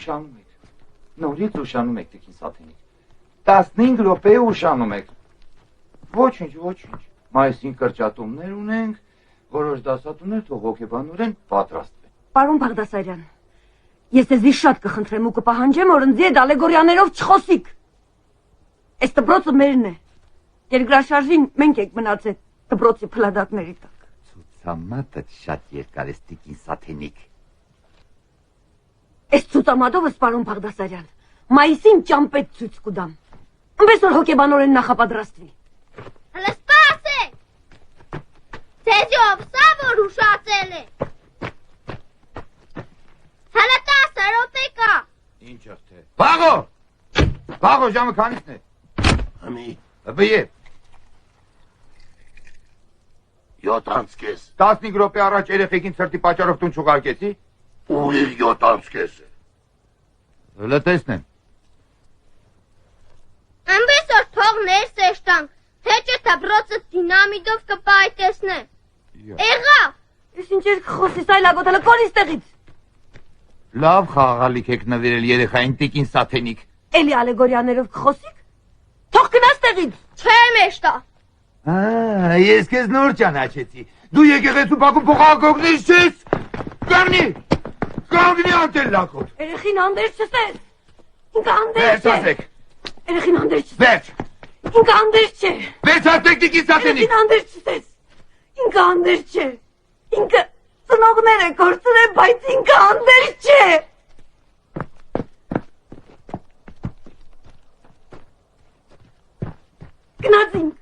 ուշանում եք, նորից ուշանում եք տիկին Սաթենիկ, 15 րոպե ուշանում եք, ոչինչ, մայիսին կրճատումներ ունենք, որոշ դասատուներ թող հոգեբանորեն պատրաստվեն։ Պարոն Բաղդասարյան, ես ձեզի շատ կխնդրեմ ու կպահանջեմ, որ ընձի այդ ալեգորիաներով չխոսիք։ Այս դպրոցը մերն է, երկրաշարժին մենք ենք մնացել դպրոցի փլադակների տակ։ Ցուցամատը շատ երկար է տիկին Սաթենիկ։ Այս ցուցամատովս, պարոն Բաղդասարյան, մայիսին ճամպետ ցույց կուտամ, ըմպես որ հոգեբանորեն նախապատրաստվի։ Հələ սպասեք, ձեզի ով սա որ ուշացել է։ Հələ 10 րոպե կա։ Ինչ ըստ է։ Բաղո, ժամը քանիսն է։ Համի։ Բիե։ 7:30։ 15 րոպե առաջ երեխեքին ցրտի պատճառով տուն չուղարկեցի։ Ուրիշ 7:30 է։ Հələ տեսնեմ։ Ըմպես որ թող ներսեշ տանք, թե չէ դպրոցը դինամիտով կպայտեսնե։ Եղավ։ Ես ինչ էր խոսիս այլագոտ, հələ կորիս տեղից։ Լավ խաղալիք եք նվիրել երեխային տիկին Սաթենիկ։ Էլի ալեգորիաներով կխոսիք։ Թող գնաս տեղից։ Չէ մեշտա։ Ես քեզ նոր ճանաչեցի։ Դու եկեղեցու բակում փոխակողնից չես։ Կանգնի անտել լակոտ։ Երեխին հանդերձ չսես։ Ինքը հանդերձ Վերջ չէ։ ասեք։ Երեխին հանդերձ չսես։ Վերջ։ Ինքը հանդերձ չէ։ Վերջ ասեք տիկին Սաթենիկ։ Երեխին հանդերձ չսես։ Ինքը հանդերձ չէ։ Ինքը ծնողներ է կորցրել, բայց ինքը հանդերձ չէ։ Գնացինք։